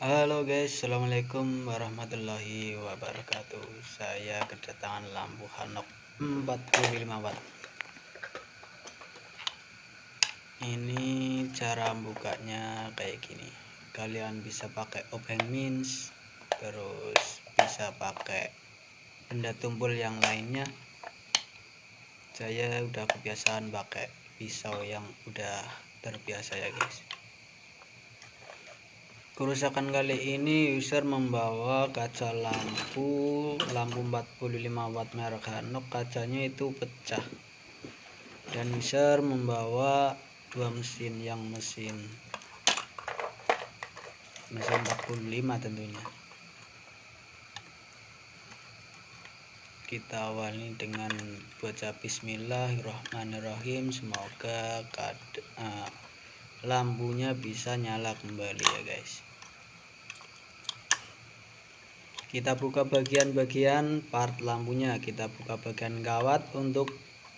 Halo guys, assalamualaikum warahmatullahi wabarakatuh. Saya kedatangan lampu Hanok 45 watt. Ini cara bukanya kayak gini. Kalian bisa pakai open mince, terus bisa pakai benda tumpul yang lainnya. Saya udah kebiasaan pakai pisau yang udah terbiasa ya guys. Kerusakan kali ini user membawa kaca lampu 45 watt merek Hanok, kacanya itu pecah, dan user membawa dua mesin, yang mesin 45 tentunya. Kita awali dengan baca bismillahirrahmanirrahim. Semoga lampunya bisa nyala kembali ya guys. Kita buka bagian-bagian part lampunya. Kita buka bagian kawat untuk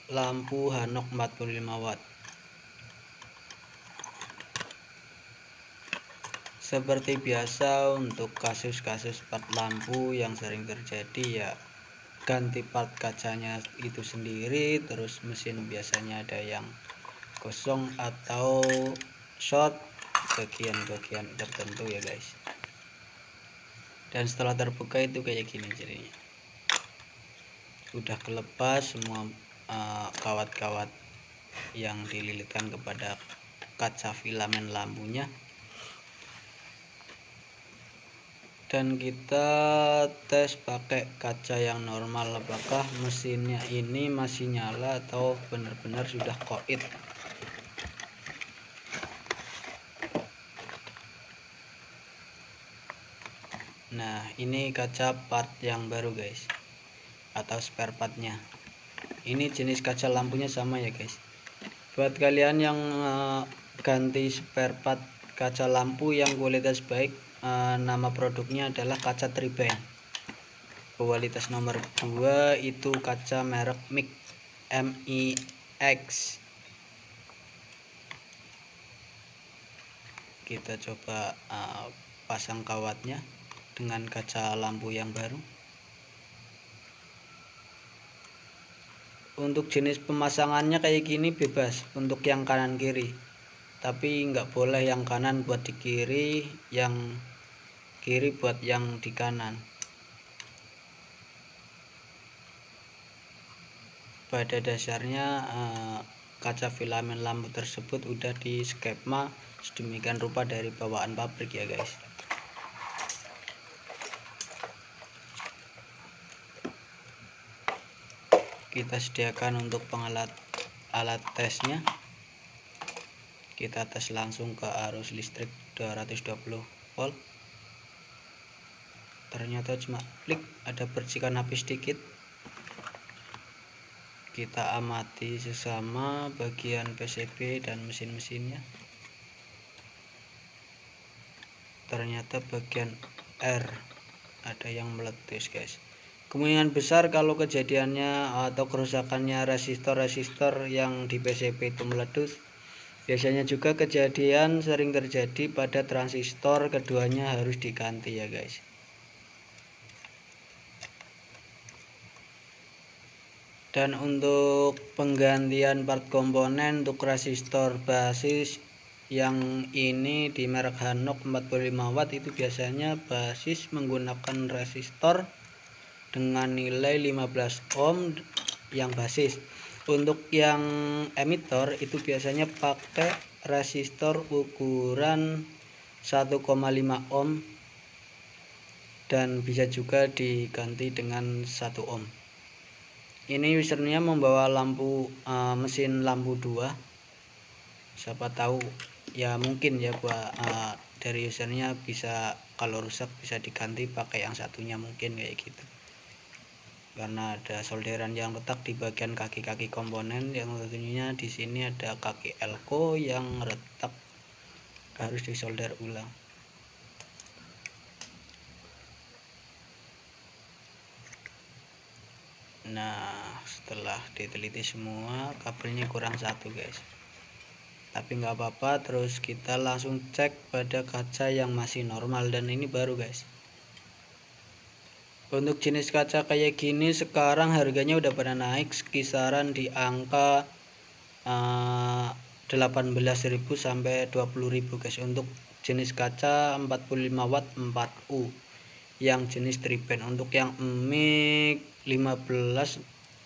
lampu Hanok 45 watt. Seperti biasa untuk kasus-kasus part lampu yang sering terjadi ya, ganti part kacanya itu sendiri, terus mesin biasanya ada yang kosong atau short bagian-bagian tertentu ya guys. Dan setelah terbuka itu kayak gini jadinya. Udah kelepas semua kawat-kawat yang dililitkan kepada kaca filamen lampunya. Dan kita tes pakai kaca yang normal, apakah mesinnya ini masih nyala atau benar-benar sudah koit. Nah, ini kaca part yang baru guys, atau spare partnya. Ini jenis kaca lampunya sama ya guys. Buat kalian yang ganti spare part kaca lampu yang kualitas baik, nama produknya adalah kaca Triband. Kualitas nomor 2 itu kaca merek MIX. Kita coba pasang kawatnya dengan kaca lampu yang baru. Untuk jenis pemasangannya kayak gini bebas untuk yang kanan kiri, tapi nggak boleh yang kanan buat di kiri, yang kiri buat yang di kanan. Pada dasarnya kaca filamen lampu tersebut udah di skema sedemikian rupa dari bawaan pabrik ya guys. Kita sediakan untuk alat tesnya. Kita tes langsung ke arus listrik 220 volt. Ternyata cuma klik, ada percikan api sedikit. Kita amati sesama bagian PCB dan mesin-mesinnya. Ternyata bagian R ada yang meletus guys. Kemungkinan besar kalau kejadiannya atau kerusakannya resistor yang di PCB itu meletus. Biasanya juga kejadian sering terjadi pada transistor, keduanya harus diganti ya guys. Dan untuk penggantian part komponen untuk resistor basis yang ini di merek Hanok 45 watt itu biasanya basis menggunakan resistor dengan nilai 15 ohm yang basis. Untuk yang emitor itu biasanya pakai resistor ukuran 1,5 ohm dan bisa juga diganti dengan 1 ohm. Ini usernya membawa lampu mesin lampu 2. Siapa tahu ya, mungkin ya buat dari usernya bisa, kalau rusak bisa diganti pakai yang satunya, mungkin kayak gitu. Karena ada solderan yang retak di bagian kaki-kaki komponen, yang tentunya di sini ada kaki elko yang retak, harus disolder ulang. Nah, setelah diteliti semua, kabelnya kurang satu guys. tapi nggak apa-apa. Terus kita langsung cek pada kaca yang masih normal, dan ini baru guys. Untuk jenis kaca kayak gini sekarang harganya udah pada naik, kisaran di angka 18.000 sampai 20.000 guys, untuk jenis kaca 45 watt 4U yang jenis tripen. Untuk yang mic 15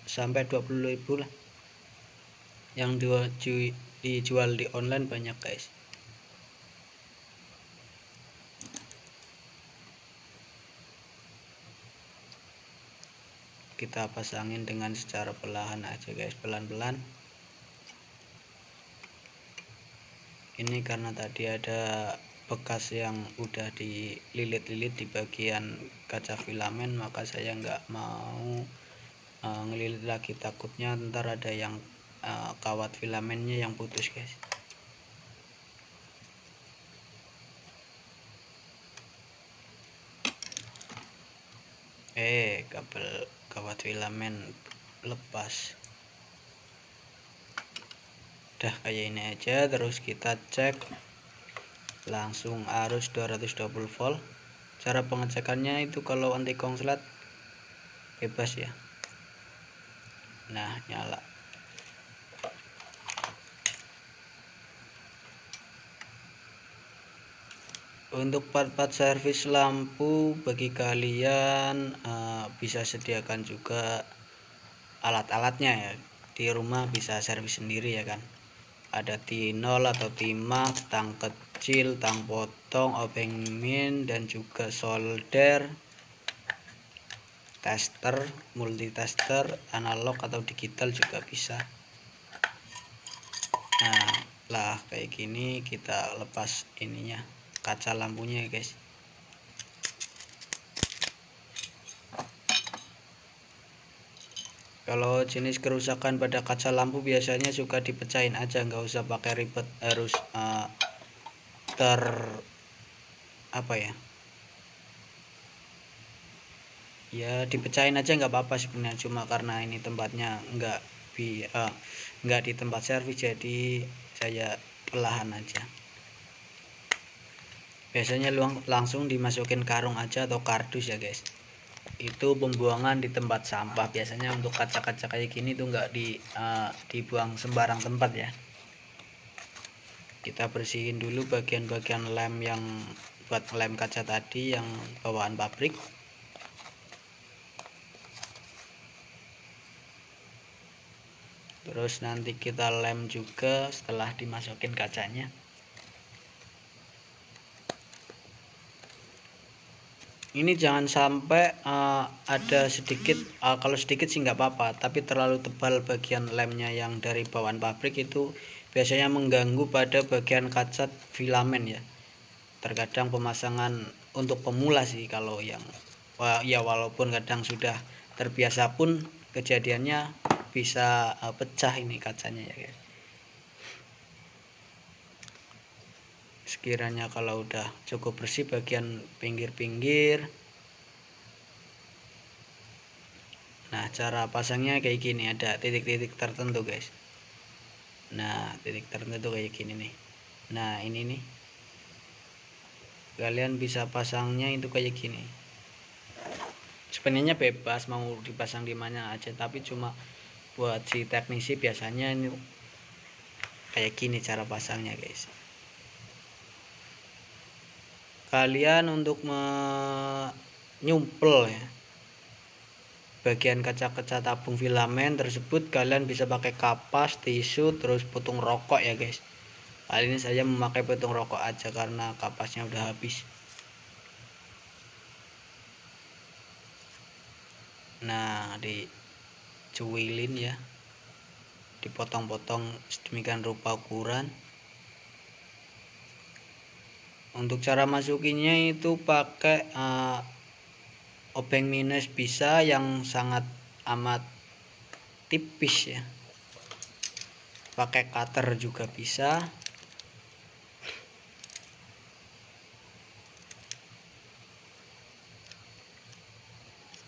sampai 20.000 lah, yang dijual di online banyak guys. Kita pasangin dengan secara perlahan aja guys, pelan-pelan. Ini karena tadi ada bekas yang udah dililit-lilit di bagian kaca filamen, maka saya nggak mau ngelilit lagi, takutnya ntar ada yang kawat filamennya yang putus guys. Kabel kawat filamen lepas. Udah kayak ini aja. Terus kita cek langsung arus 220 volt. Cara pengecekannya itu kalau anti konslet bebas ya. Nah, nyala. Untuk part-part servis lampu, bagi kalian bisa sediakan juga alat-alatnya ya. Di rumah bisa servis sendiri ya kan. Ada T0 atau T-Max, tang kecil, tang potong, obeng min, dan juga solder, tester, multitester, analog atau digital juga bisa. Nah lah kayak gini, kita lepas ininya, kaca lampunya ya guys. Kalau jenis kerusakan pada kaca lampu biasanya suka dipecahin aja, nggak usah pakai ribet harus ya dipecahin aja nggak apa-apa sebenarnya, cuma karena ini tempatnya nggak di tempat servis, jadi saya perlahan aja. Biasanya langsung dimasukin karung aja atau kardus ya guys. Itu pembuangan di tempat sampah. Biasanya untuk kaca-kaca kayak gini tuh nggak dibuang sembarang tempat ya. Kita bersihin dulu bagian-bagian lem yang buat lem kaca tadi yang bawaan pabrik. Terus nanti kita lem juga setelah dimasukin kacanya. Ini jangan sampai ada sedikit, kalau sedikit sih nggak apa-apa, tapi terlalu tebal bagian lemnya yang dari bawaan pabrik itu biasanya mengganggu pada bagian kaca filamen ya. Terkadang pemasangan untuk pemula sih, kalau yang ya walaupun kadang sudah terbiasa pun kejadiannya bisa pecah ini kacanya ya guys. Sekiranya kalau udah cukup bersih bagian pinggir-pinggir. Nah, cara pasangnya kayak gini, ada titik-titik tertentu guys. Nah, titik tertentu kayak gini nih. Nah, ini nih, kalian bisa pasangnya itu kayak gini. Sebenarnya bebas mau dipasang di mana aja, tapi cuma buat si teknisi biasanya ini kayak gini cara pasangnya guys. Kalian untuk menyumpel ya bagian kaca-kaca tabung filamen tersebut, kalian bisa pakai kapas, tisu, terus putung rokok ya guys. Kali ini saya memakai putung rokok aja karena kapasnya udah habis. Nah, dicuilin ya, dipotong-potong sedemikian rupa ukuran. Untuk cara masukinnya itu pakai obeng minus bisa, yang sangat amat tipis ya. Pakai cutter juga bisa.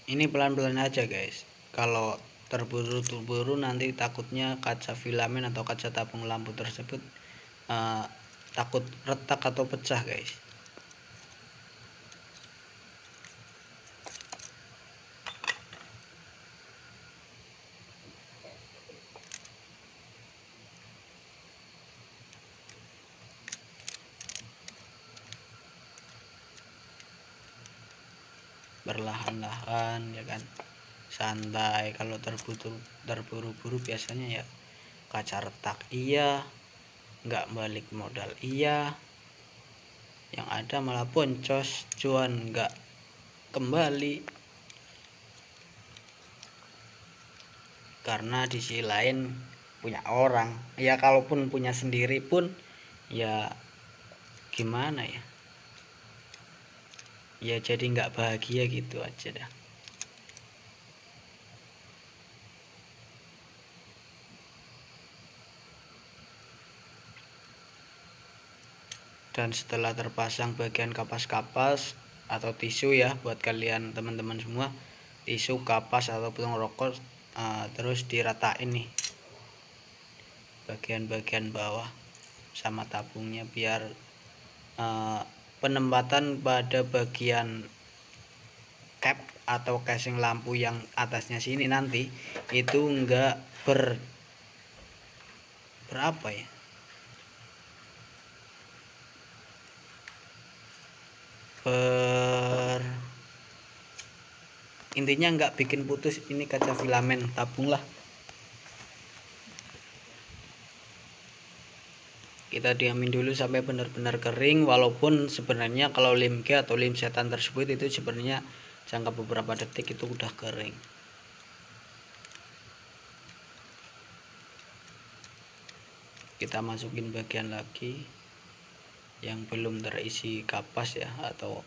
Ini pelan-pelan aja guys. Kalau terburu-buru nanti takutnya kaca filamen atau kaca tabung lampu tersebut takut retak atau pecah guys. Berlahan-lahan ya kan, santai. Kalau terburu-buru biasanya ya kaca retak iya, nggak balik modal iya, yang ada malah boncos, cuan nggak kembali. Karena di sisi lain punya orang ya, kalaupun punya sendiri pun ya gimana ya, ya jadi nggak bahagia gitu aja dah. Dan setelah terpasang bagian kapas-kapas atau tisu ya, buat kalian teman-teman semua, tisu, kapas atau putung rokok, terus diratain nih bagian-bagian bawah sama tabungnya, biar penempatan pada bagian cap atau casing lampu yang atasnya sini nanti itu enggak berapa ya, intinya enggak bikin putus ini kaca filamen tabung lah. Kita diamin dulu sampai benar-benar kering, walaupun sebenarnya kalau limke atau lim setan tersebut itu sebenarnya jangka beberapa detik itu udah kering. Kita masukin bagian lagi yang belum terisi kapas ya, atau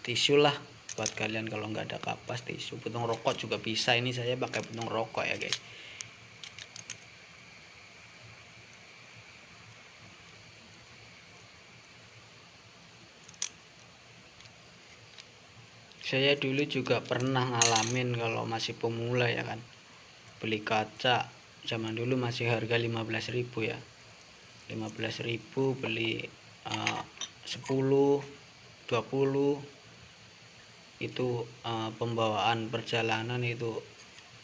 tisu lah buat kalian kalau nggak ada kapas, tisu, putung rokok juga bisa. Ini saya pakai putung rokok ya guys. Saya dulu juga pernah ngalamin kalau masih pemula ya kan, beli kaca zaman dulu masih harga 15.000 ya, 15.000 beli 10 20 itu, pembawaan perjalanan itu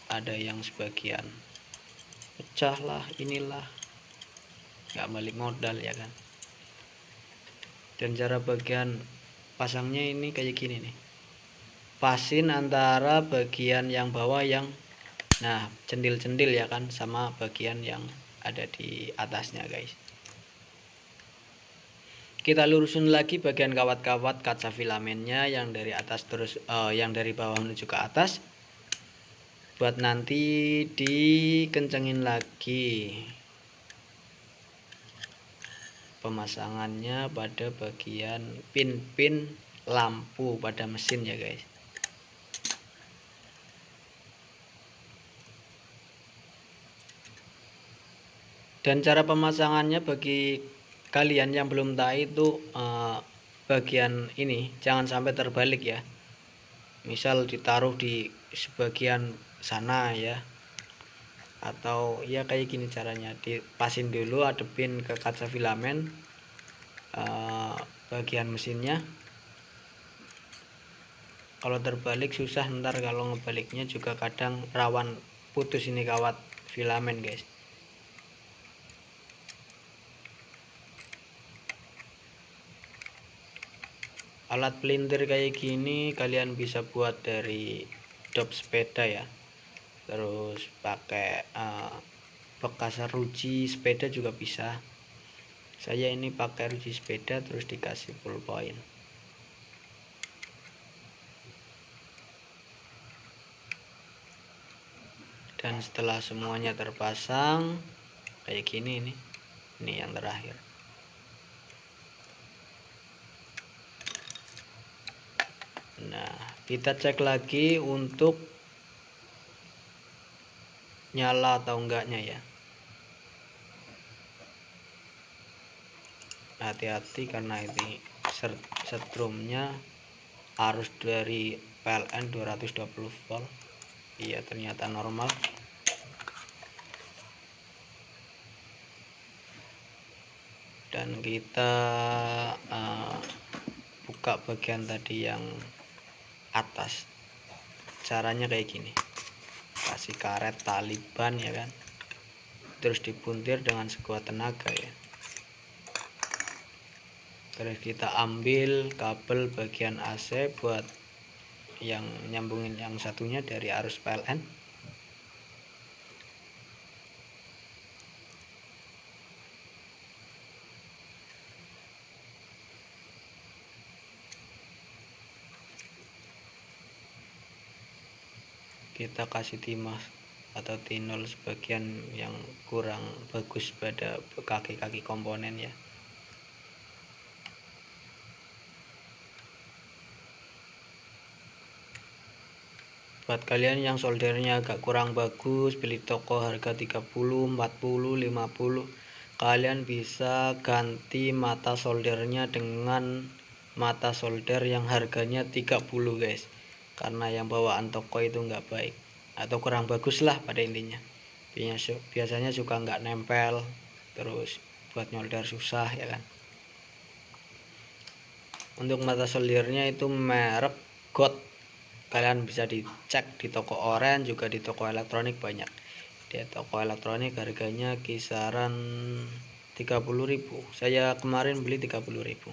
ada yang sebagian pecah lah, inilah nggak balik modal ya kan. Dan cara bagian pasangnya ini kayak gini nih, pasin antara bagian yang bawah yang cendil-cendil ya kan, sama bagian yang ada di atasnya guys. Kita lurusin lagi bagian kawat-kawat kaca filamennya yang dari atas terus yang dari bawah menuju ke atas, buat nanti dikencengin lagi pemasangannya pada bagian pin-pin lampu pada mesin ya guys. Dan cara pemasangannya bagi kalian yang belum tahu itu, bagian ini jangan sampai terbalik ya. Misal ditaruh di sebagian sana ya, atau ya kayak gini caranya, dipasin dulu, adepin ke kaca filamen bagian mesinnya. Kalau terbalik susah, ntar kalau ngebaliknya juga kadang rawan putus ini kawat filamen guys. Alat pelintir kayak gini kalian bisa buat dari dop sepeda ya, terus pakai bekas ruji sepeda juga bisa. Saya ini pakai ruji sepeda terus dikasih full point. Dan setelah semuanya terpasang kayak gini, ini yang terakhir. Nah, kita cek lagi untuk nyala atau enggaknya ya. Hati-hati karena ini setrumnya arus dari PLN 220 volt. Iya, ternyata normal. dan kita buka bagian tadi yang atas. Caranya kayak gini, kasih karet taliban ya kan, terus dibuntir dengan sekuat tenaga ya. Terus kita ambil kabel bagian AC buat yang nyambungin yang satunya dari arus PLN. Kita kasih timah atau tinol sebagian yang kurang bagus pada kaki-kaki komponen ya. Buat kalian yang soldernya agak kurang bagus, beli toko harga 30, 40, 50, kalian bisa ganti mata soldernya dengan mata solder yang harganya 30 guys, karena yang bawaan toko itu nggak baik atau kurang bagus lah pada intinya. Biasanya suka nggak nempel, terus buat nyolder susah ya kan. Untuk mata soldernya itu merek God. Kalian bisa dicek di toko orange, juga di toko elektronik banyak. Di toko elektronik harganya kisaran 30.000. Saya kemarin beli 30.000.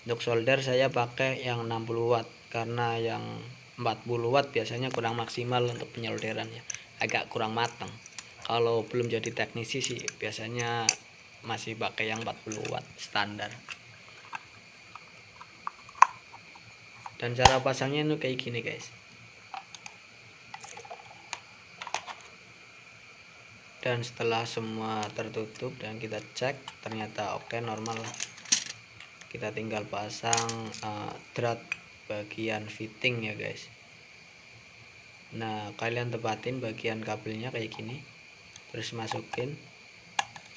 Untuk solder saya pakai yang 60 watt karena yang 40 watt biasanya kurang maksimal untuk penyolderannya, agak kurang matang. Kalau belum jadi teknisi sih biasanya masih pakai yang 40 watt standar. Dan cara pasangnya itu kayak gini guys. Dan setelah semua tertutup dan kita cek ternyata oke, normal lah. Kita tinggal pasang drat bagian fitting ya guys. Nah kalian tepatin bagian kabelnya kayak gini, terus masukin.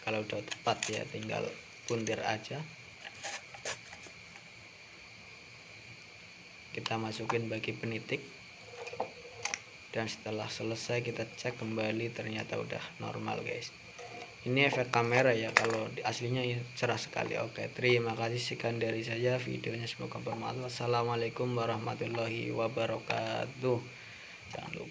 Kalau udah tepat ya tinggal puntir aja. Kita masukin bagi penitik, dan setelah selesai kita cek kembali ternyata udah normal guys. Ini efek kamera ya, kalau aslinya cerah sekali. Oke, terima kasih, sekian dari saya videonya, semoga bermanfaat. Wassalamualaikum warahmatullahi wabarakatuh. Jangan lupa